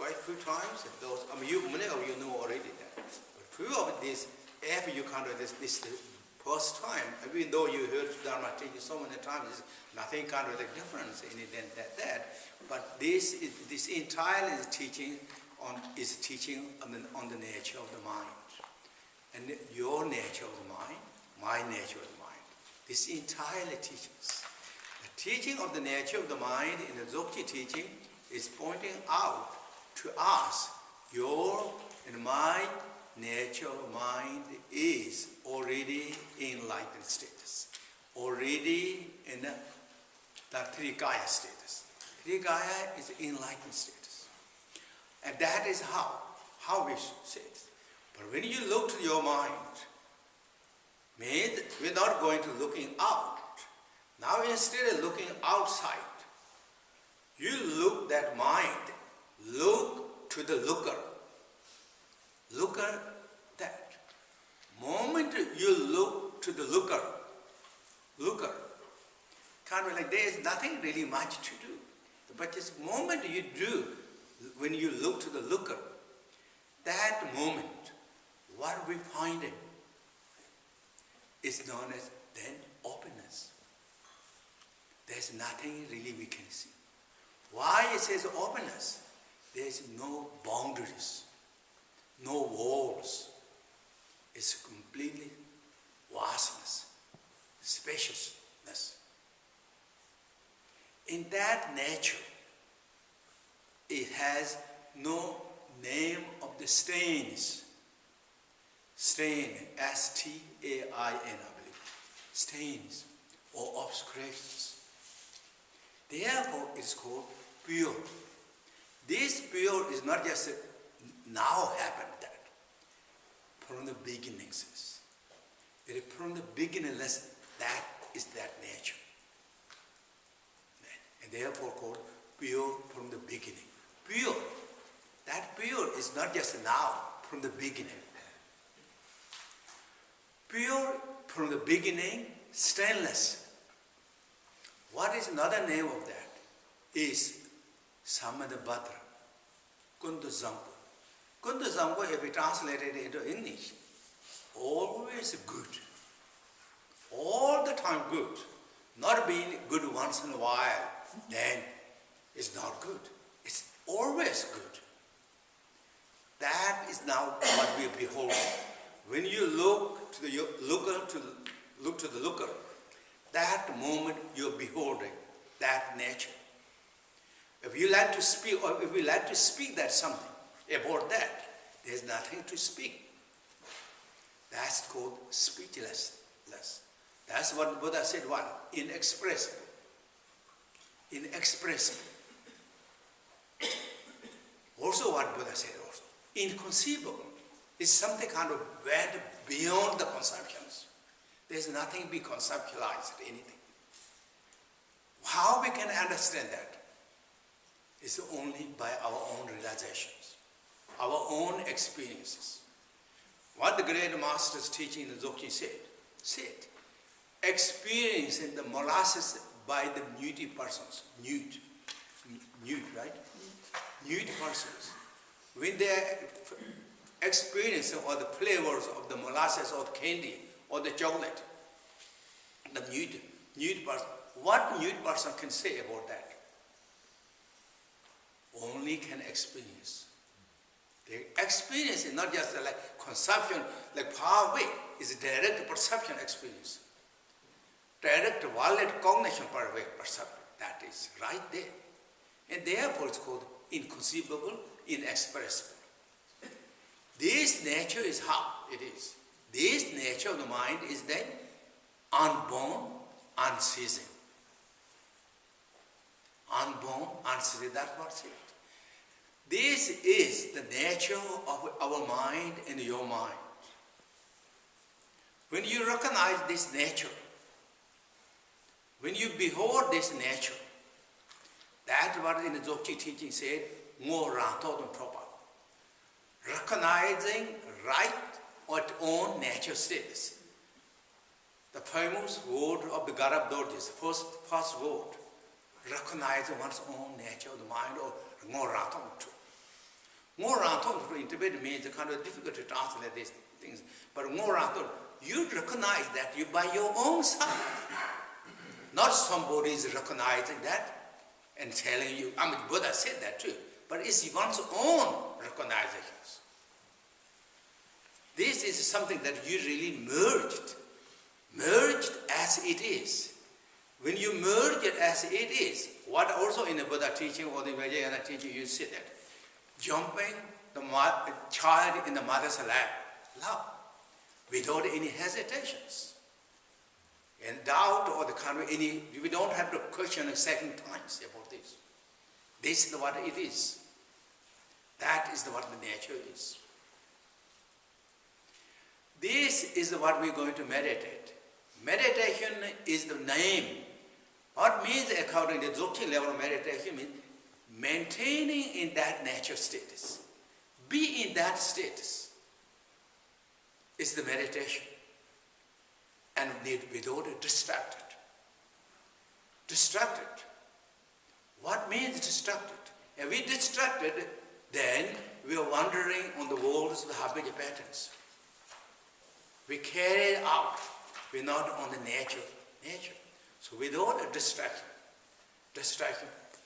quite few times. Those, many of you know already that. But few of these, after you come to this is the first time, even though you heard Dharma teaching so many times, there's nothing kind of the difference in it than that. But this entirely is teaching on the nature of the mind. And your nature of the mind, my nature of the mind. This entirely teaches. The teaching of the nature of the mind in the Dzogchen teaching is pointing out to us, your and my nature of mind is already in enlightened status, already in the Trikaya status. Trikaya is enlightened status. And that is how we should say it. But when you look to your mind, means we're not going to looking out. Now instead of looking outside, you look that mind, look to the looker. Looker that. Moment you look to the looker, kind of like there is nothing really much to do. But this moment you do, when you look to the looker, that moment, what we find is known as then openness. There's nothing really we can see. Why it says openness? There's no boundaries, no walls. It's completely vastness, spaciousness. In that nature, it has no name of the stains. Stain, S-T-A-I-N, I believe. Stains or obscurations. Therefore, it's called pure. This pure is not just now happened that. From the beginnings. It is from the beginningless, that is that nature. And therefore called pure from the beginning. Pure. That pure is not just now, from the beginning. Pure from the beginning, stainless. What is another name of that? Is Samadabhadra, Kundu Zampu. Kundu Zampu, if we translate it into English, always good. All the time good. Not being good once in a while, then it's not good. It's always good. That is now what we are beholding. When you look to the looker, that moment you're beholding that nature. If you like to speak, or if we like to speak that something about that, there's nothing to speak. That's called speechlessness. That's what Buddha said, what? Inexpressible. Inexpressible. Also what Buddha said also, inconceivable. It's something kind of went beyond the conceptions. There's nothing be conceptualized, anything. How we can understand that? Is only by our own realizations, our own experiences. What the great master's teaching in the Dzogchen said, experiencing the molasses by the nude persons, nude, right? Nude persons. When they experience all the flavors of the molasses or the candy or the chocolate, the nude person, what nude person can say about that? Only can experience. The experience is not just like conception, like far away. It's direct perception experience. Direct valid cognition perception. That is right there. And therefore it's called inconceivable, inexpressible. This nature is how it is. This nature of the mind is then unborn, unceasing. Unborn, unceasing, that's what's it. This is the nature of our mind and your mind. When you recognize this nature, when you behold this nature, that's what in the Dzogchen teaching said, more Rantodon proper. Recognizing right or own nature status. The famous word of the Garab Dorjes, first word, recognizing one's own nature of the mind or more Rantodon too. Ngorang in Tibet means kind of difficult to translate these things. But ngorang, you recognize that you by your own self. Not somebody is recognizing that and telling you. I mean, Buddha said that too. But it's one's own recognitions. This is something that you really merged as it is. When you merge it as it is, what also in the Buddha teaching or the Vajrayana teaching, you see that jumping the child in the mother's lap, love, without any hesitations and doubt or the kind of any, we don't have to question a second times about this. This is what it is. That is what the nature is. This is what we're going to meditate. Meditation is the name. What means according to the Dzogchen level of meditation means maintaining in that nature status. Be in that status is the meditation. And without it distracted. Distracted. What means distracted? If we distracted, then we are wandering on the world's habit patterns. We carry it out. We're not on the nature. So without a distraction,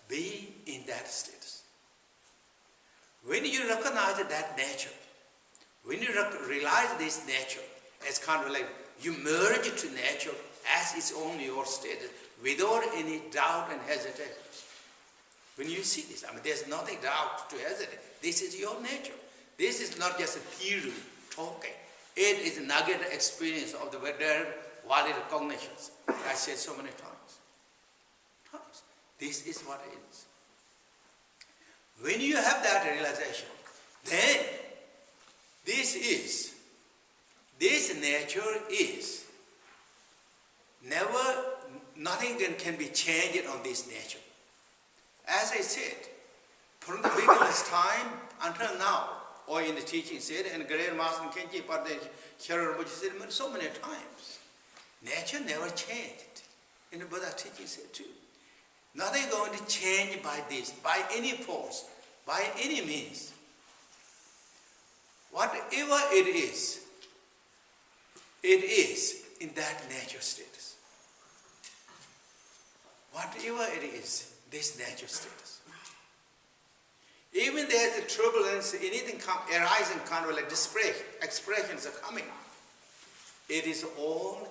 be in that status. When you recognize that nature, when you realize this nature, it's kind of like you merge to nature as its own your status, without any doubt and hesitation. When you see this, I mean, there's nothing doubt to hesitate. This is your nature. This is not just a theory talking. It is a nugget experience of the very valid cognitions. I said so many times. This is what it is. When you have that realization, then this nature is never, nothing can be changed on this nature. As I said, from the beginner's time until now, or in the teaching said, and Great Master Khenpo Tsewang Rinpoche said so many times, nature never changed. In the Buddha teaching said too. Nothing going to change by this, by any force, by any means. Whatever it is in that nature status. Whatever it is, this nature status. Even there's a turbulence, anything arising, kind of like expressions are coming. It is all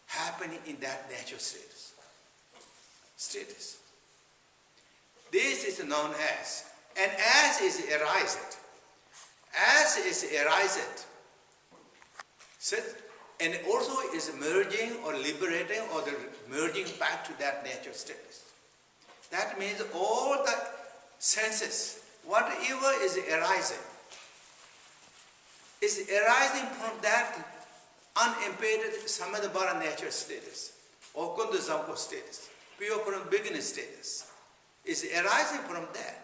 happening in that nature status. This is known as, and as is arising. As is arising, and also is merging or liberating or the merging back to that nature status. That means all the senses, whatever is arising from that unimpeded samadhi nature status or kunda zampo status, pure from beginning status, is arising from that.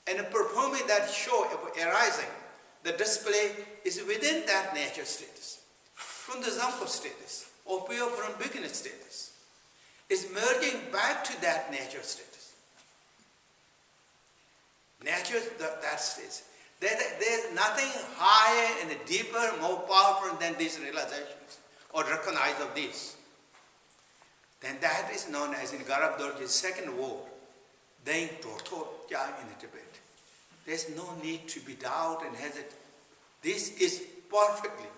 And performing that show of arising, the display is within that nature status, from the zampo status or pure from beginning status, is merging back to that nature status. Nature, that status. There's nothing higher and deeper, more powerful than these realizations or recognize of this. Then that is known as in Garab Dorji's second word, Deng Torto Kya in Tibet. There's no need to be doubt and hesitate. This is perfectly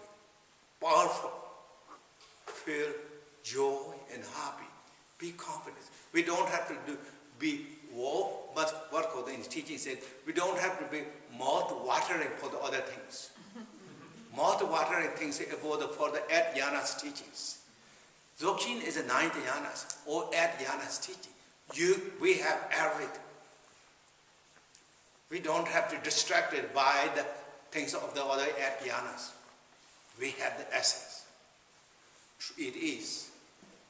powerful. Feel joy and happy. Be confident. We don't have to be but what in the teaching said, we don't have to be mouth-watering for the other things. Mouth-watering things for the 8 jhanas teachings. Dzogchen is the 9th jhanas, or 8 jhanas teaching. We have everything. We don't have to be distracted by the things of the other 8 jhanas. We have the essence. It is.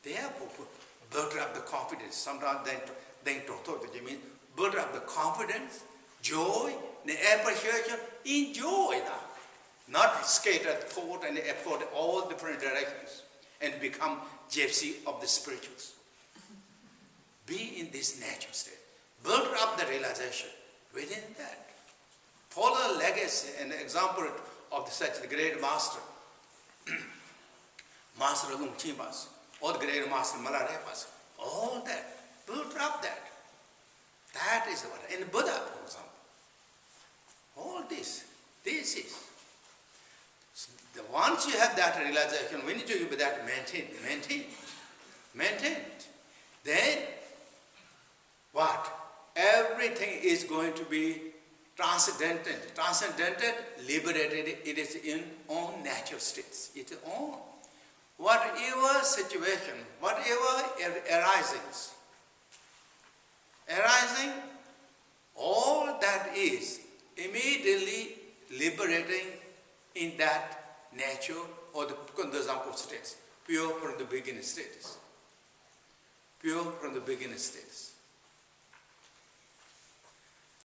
Therefore, build up the confidence. Sometimes then means build up the confidence, joy, the appreciation. Enjoy that. Not scattered thought and effort in all different directions and become gypsy of the spirituals. Be in this nature state. Build up the realization within that. For legacy and example of such the great master, Master Lung Chimas, or the great master Malarepas, all that, built up that. That is what, in Buddha, for example. All this is. So once you have that realization, we need to be that maintained. Then, what? Everything is going to be transcendented, liberated. It is in own natural states. It's own. Whatever situation, whatever arising, all that is immediately liberating in that nature or the Kundazampo states, pure from the beginning status. Pure from the beginning status.